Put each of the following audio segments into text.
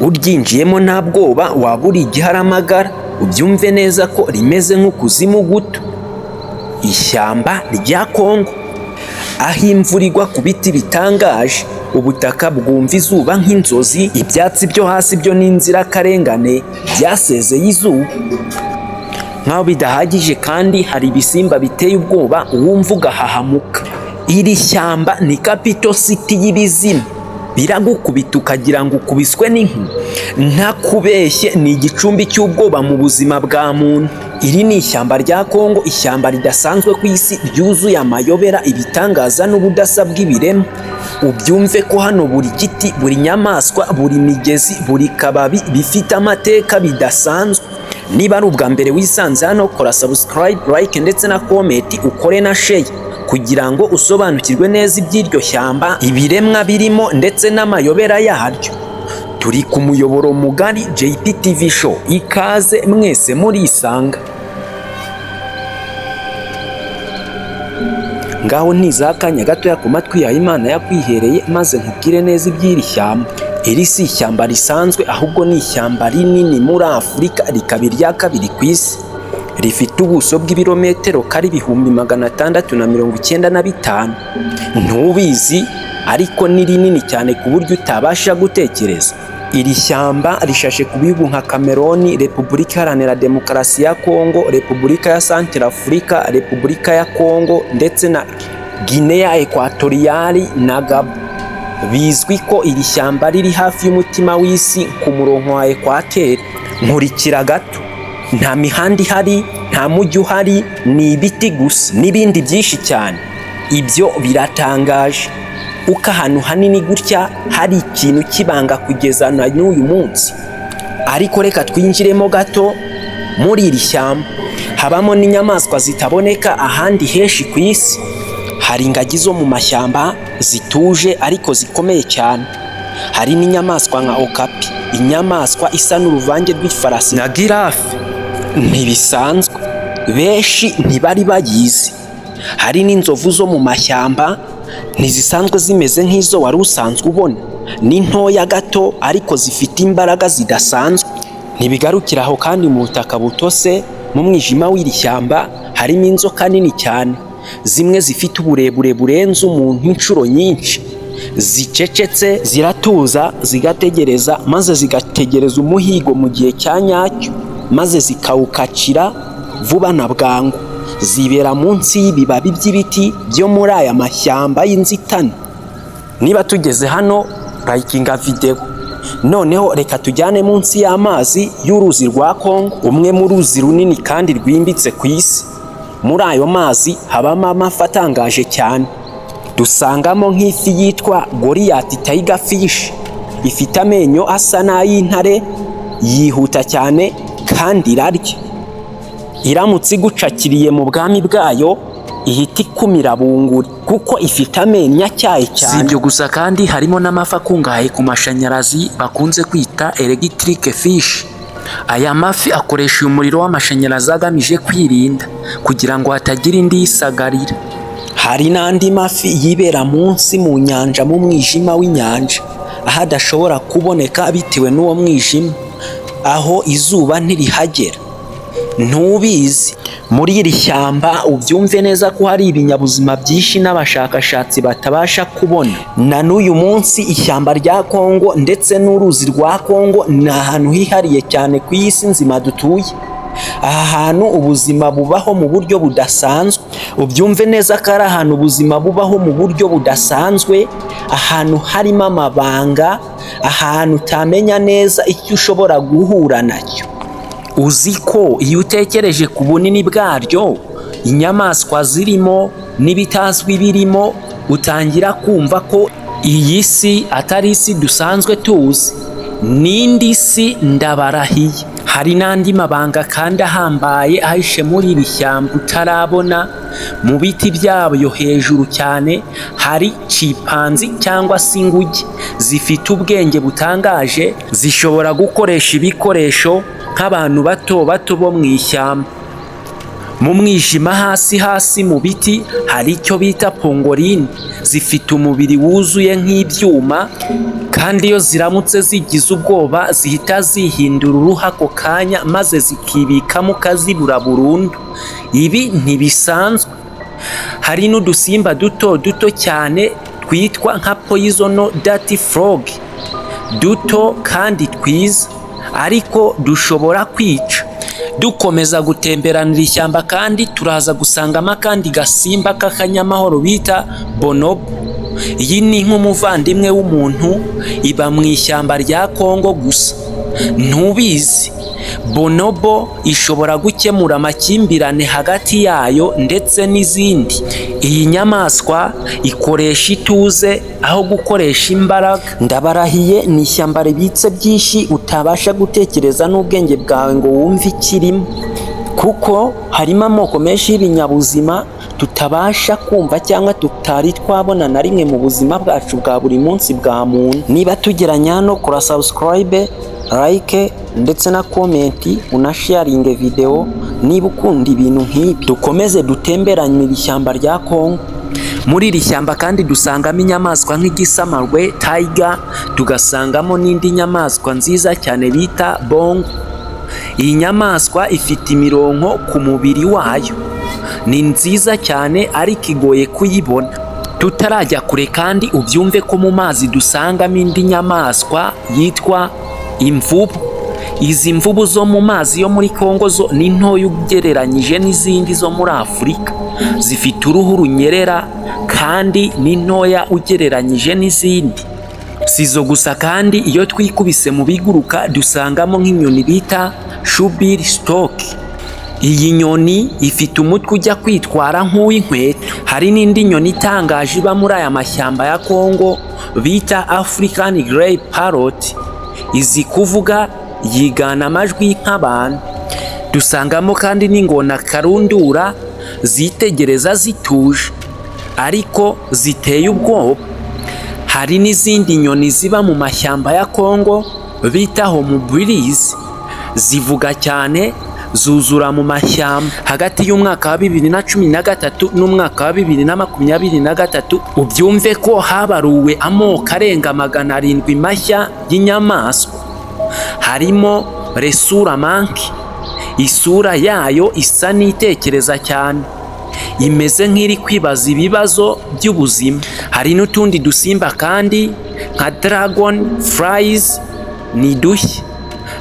uryinjiyemo nta bwoba waba uri igiharamagara, ubyumve neza ko rimeze nk'ukuzimu guto. Ishyamba rya Kongo, aho imvura igwa ku biti bitangaje, ubutaka bwumva izuba nk'inzozi, ibyatsi byo hasi byo n'inzirakarengane byasezeye izuba. Nk'aho bidahagije kandi hari ibisimba biteye ubwoba wumva ugahahamuka. Iri shyamba ni capital city y'ibizima, biragukubita ukagira ngo ukubiswe n'inkuba. Ntakubeshye, ni igicumbi cy'ubwoba mu buzima bwa muntu. Iri ni ishyamba rya Kongo, ishyamba ridasanzwe ku isi, ryuzuye amayobera, ibitangaza n'ubudasa bw'ibiremwa. Ubyumve ko hano buri giti, buri nyamaswa, buri migezi, buri kababi bifite amateka bidasanzwe. Niba ari ubwa mbere wisanze hano, kora subscribe, like ndetse na comment, ukore na share kugira ngo usobanukirwe neza iby'iryo shyamba, ibiremwa birimo ndetse n'amayobera yaryo. Turi ku muyoboro mugari JPTV Show, ikaze mwese murisanga. Ngaho ntizakanya gatoya ku matwi yawe Imana yakwihereye maze nkubwire neza iby'iri shyamba. Iri si ishyamba risanzwe, ahubwo ni ishyamba rinini muri Afurika, rikaba irya kabiri ku isi. Rifite ubuso bw'ibirometero kari 695. Ntubizi, ariko ni rinini cyane ku buryo utabasha gutekereza. Iri shyamba rishashe ku bihugu nka Cameroon, Repubulika Iharanira Demokarasi ya Kongo, Repubulika ya Centrafrica, Repubulika ya Kongo ndetse na Guinea Equatorial na Gabon. Bizwi ko iri shyamba riri hafi y'umutima w'isi ku murongo wa ekwateri. Nkurikira gato, nta mihanda ihari, nta mujyi uhari, ni ibiti gusa n'ibindi byinshi cyane. Ibyo biratangaje. Uko ahantu hanini gutya hari ikintu kibanga kugeza na n'uyu munsi. Ariko reka twinjiremo gato muri iri shyamba. Habamo n'inyamaswa zitaboneka ahandi henshi ku isi. Hari ingagi zo mu mashyamba zituje ariko zikomeye cyane. Hari n'inyamaswa nka okapi, inyamaswa isa n'uruvange rw'ifarasi na girafe. Ntibisanzwe, benshi ntibari bayizi. Hari n'inzovu zo mu mashyamba, ntizisanzwe zimeze nk'izo wari usanzwe ubona. Ni ntoya gato ariko zifite imbaraga zidasanzwe. Ntibigarukira aho kandi mu butaka butose, mu mwijima w'iri shyamba harimo inzoka nini cyane, zimwe zifite uburebure burenze umuntu inshuro nyinshi. Zicecetse, ziratuza, zigategereza, maze zigategereza umuhigo mu gihe cya nyacyo, maze zikawukacira vuba na bwangu. Zibera munsi y'ibibabi by'ibiti byo muri aya mashyamba y'inzitane. Niba tugeze hano, likinga video. Noneho reka tujyane munsi y'amazi y'uruzi rwa Kongo, umwe mu ruzi runini kandi rwimbitse ku isi. Muri ayo mazi habamo amafi atangaje cyane. Dusangamo nk'ifi yitwa Goliath Tiger Fish, ifite amenyo asa n'ay'intare, yihuta cyane kandi irarya. Iramutse igucakiriye mu bwami bwayo, ihita ikumira bunguri kuko ifite amenyo atyaye cyane. Si ibyo gusa kandi harimo n'amafi akungahaye ku mashanyarazi bakunze kwita electric fish. Aya mafi akoresha umuriro w'amashanyarazi agamije kwirinda kugira ngo hatagira indi yisagarira. Hari n'andi mafi yibera munsi mu nyanja, mu mwijima w'inyanja, aho adashobora kuboneka bitewe n'uwo mwijima, aho izuba ntirihagera. Ntubizi, muri iri shyamba ubyumve neza ko hari ibinyabuzima byinshi n'abashakashatsi batabasha kubona. Na n'uyu munsi ishyamba rya Kongo ndetse n'uruzi rwa Kongo ni ahantu hihariye cyane ku isi nzima dutuye. Aha hantu ubuzima bubaho mu buryo budasanzwe. Ubyumve neza ko ari ahantu ubuzima bubaho mu buryo budasanzwe, ahantu harimo amabanga, ahantu utamenya neza icyo ushobora guhura nacyo. Uzi ko iyo utekereje ku bunini bwaryo, inyamaswa zirimo n'ibitazwi birimo, utangira kumva ko iyi si atari isi dusanzwe tuzi, n'indi si ndabarahiye. Hari n'andi mabanga kandi ahambaye ahishe muri iri shyamba utarabona. Mu biti byabyo hejuru cyane hari chimpanzi cyangwa se inguge, zifite ubwenge butangaje, zishobora gukoresha ibikoresho nk'abantu bato bato bo mu ishyamba. Mu mwijima hasi mu biti hari icyo bita pongoline, zifite umubiri wuzuye nk'ibyuma, kandi iyo ziramutse zigize ubwoba zihita zihindura uruhu ako kanya maze zikibikamo ukazibura burundu. Ibi ntibisanzwe. Hari n'udusimba duto cyane twitwa nka poison dart frog, duto kandi twiza ariko dushobora kwica. Dukomeza gutemberanira ishyamba kandi turaza gusangamo akandi gasimba k'akanyamahoro bita bonobo. Iyi ni nk'umuvandimwe w'umuntu, iba mu ishyamba rya Kongo gusa. Ntubizi, bonobo ishobora gukemura amakimbirane hagati yayo ndetse n'izindi. Iyi nyamaswa ikoresha ituze aho gukoresha imbaraga. Ndabarahiye ni ishyamba ribitse byinshi utabasha gutekereza n'ubwenge bwawe ngo wumve ikirimo, kuko harimo amoko menshi y'ibinyabuzima tutabasha kumva cyangwa tutari twabona na rimwe mu buzima bwacu bwa buri munsi bwa muntu. Niba tugeranya hano, kora subscribe, like ndetse na komenti, unasharinge video niba ukunda ibintu nk'ibi. Dukomeze dutemberanye iri shyamba rya Kongo. Muri iri shyamba kandi dusangamo inyamaswa nk'igisamarwe tiger, tugasangamo n'indi nyamaswa nziza cyane bita bongo. Iyi nyamaswa ifite imirongo ku mubiri wayo, ni nziza cyane ariko igoye kuyibona. Tutarajya kure kandi ubyumve ko mu mazi dusangamo indi nyamaswa yitwa imvubu. Izi mvubu zo mu mazi yo muri Kongo zo ni ntoya ugereranyije n'izindi zo muri Afurika. Zifite uruhu runyerera kandi ni ntoya ugereranyije n'izindi. Sizo gusa kandi iyo twikubise mu biguruka dusangamo nk'inyoni bita shubiri stock. Iyi nyoni ifite umutwe ujya kwitwara nk'uw'inkweto. Hari n'indi nyoni itangaje iba muri aya mashyamba ya Kongo bita African Grey Parrot. Izi kuvuga yigana amajwi nk'abantu. Dusangamo kandi n'ingona karundura zitegereza zituje ariko ziteye ubwoba. Hari n'izindi nyoni ziba mu mashyamba ya Kongo bita homubirizi, zivuga cyane, zuzura mu mashyamba. Hagati y'umwaka wa 2013 n'umwaka wa 2023 ubyumve ko habaruwe amoko arenga 700 mashya y'inyamaswa. Harimo resura monkey, isura yayo isa n'itekereza cyane, imeze nk'iri kwibaza ibibazo by'ubuzima. Hari n'utundi dusimba kandi nka dragon flies, ni dushya,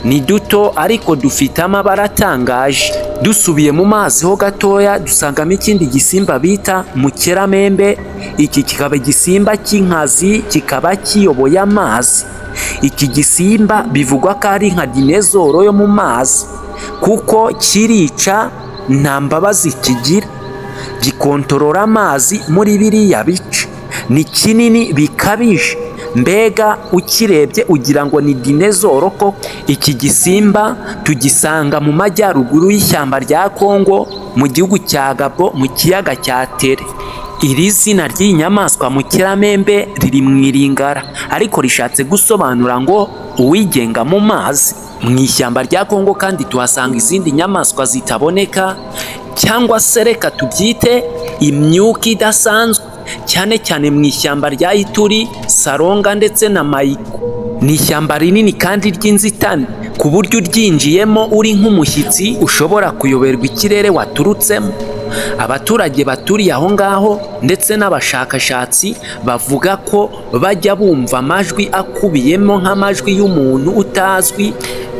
ni duto ariko dufite amabara atangaje. Dusubiye mu mazi ho gatoya dusangamo ikindi gisimba bita mukeramembe. Iki kikaba igisimba cy'inkazi, kikaba kiyoboye amazi. Iki gisimba bivugwa ko ari nka dinezoro yo mu mazi kuko kirica, nta mbabazi kigira, gikontorora amazi muri biriya bice. Ni kinini bikabije, mbega ukirebye ugira ngo ni dinezoro koko. Iki gisimba tugisanga mu majyaruguru y'ishyamba rya Kongo mu gihugu cya Gabo mu kiyaga cya Tere. Iri zina ry'iyi nyamaswa mukeramembe riri mu iringara ariko rishatse gusobanura ngo uwigenga mu mazi. Mu ishyamba rya Kongo kandi tuhasanga izindi nyamaswa zitaboneka, cyangwa se reka tubyite imyuka idasanzwe, cyane cyane mu ishyamba rya Ituri, Saronga ndetse na Mayiko. Ni ishyamba rinini kandi ry'inzitane ku buryo uryinjiyemo uri nk'umushyitsi ushobora kuyoberwa ikirere waturutsemo. Abaturage baturiye aho ngaho ndetse n'abashakashatsi bavuga ko bajya bumva amajwi akubiyemo nk'amajwi y'umuntu utazwi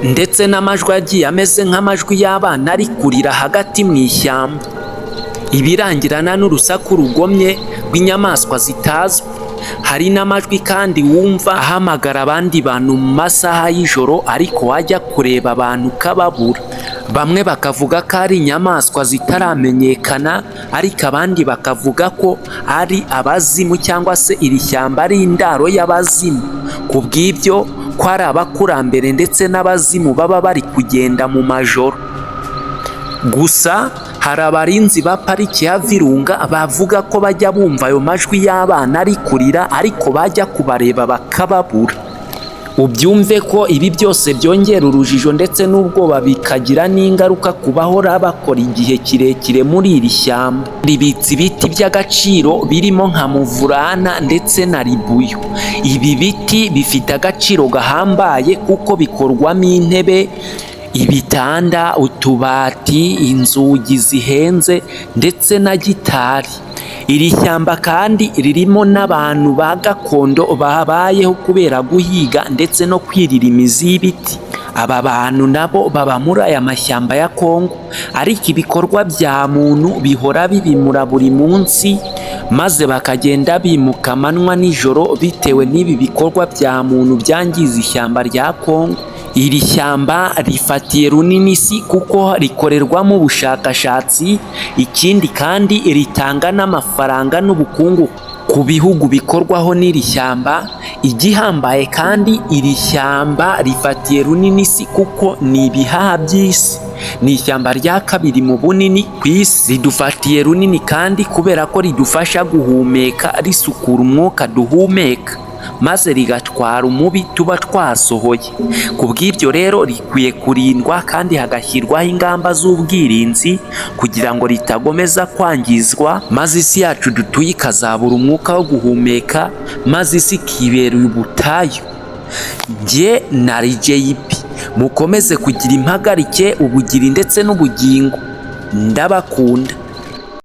ndetse n'amajwi agiye ameze nk'amajwi y'abana ari kurira hagati mu ishyamba. Ibirangirana n'urusaku rugomye rw'inyamaswa zitazwi. Hari n'amajwi kandi wumva ahamagara abandi bantu mu masaha y'ijoro ariko wajya kureba abantu ukababura. Bamwe bakavuga ko ari inyamaswa zitaramenyekana ariko abandi bakavuga ko ari abazimu cyangwa se iri shyamba ari indaro y'abazimu. Ku bw'ibyo ko ari abakurambere ndetse n'abazimu baba bari kugenda mu majoro. Gusa hari abarinzi ba pariki ya Virunga bavuga ko bajya bumva ayo majwi y'abana ari kurira ariko bajya kubareba bakababura. ubyumve ko ibi byose byongera urujijo ndetse n'ubwoba, bikagira n'ingaruka ku bahora bakora igihe kirekire muri iri shyamba. Ribitse ibiti by'agaciro birimo nka muvurana ndetse na ribuyu. Ibi biti bifite agaciro gahambaye kuko bikorwamo intebe, ibitanda, utubati, inzugi zihenze ndetse na gitari. Iri shyamba kandi ririmo n'abantu ba gakondo babayeho kubera guhiga ndetse no kwirira imizi y'ibiti. Aba bantu nabo baba muri aya mashyamba ya Kongo, ariko ibikorwa bya muntu bihora bibimura buri munsi, maze bakagenda bimuka amanywa n'ijoro bitewe n'ibi bikorwa bya muntu byangiza ishyamba rya Kongo. Iri shyamba rifatiye runini isi kuko rikorerwamo ubushakashatsi, ikindi kandi ritanga n'amafaranga n'ubukungu ku bihugu bikorwaho n'iri shyamba. Igihambaye kandi iri shyamba rifatiye runini isi kuko ni ibihaha by'isi. Ni ishyamba rya kabiri mu bunini ku isi. Ridufatiye runini kandi kubera ko ridufasha guhumeka, risukura umwuka duhumeka, maze rigatwara umubi tuba twasohoye. Ku bw'ibyo rero rikwiye kurindwa kandi hagashyirwaho ingamba z'ubwirinzi kugira ngo ritagomeza kwangizwa, maze isi yacu dutuye ikazabura umwuka wo guhumeka, maze isi ikibera ubutayu. Jye na JP, mukomeze kugira impagarike, ubugiri ndetse n'ubugingo. Ndabakunda.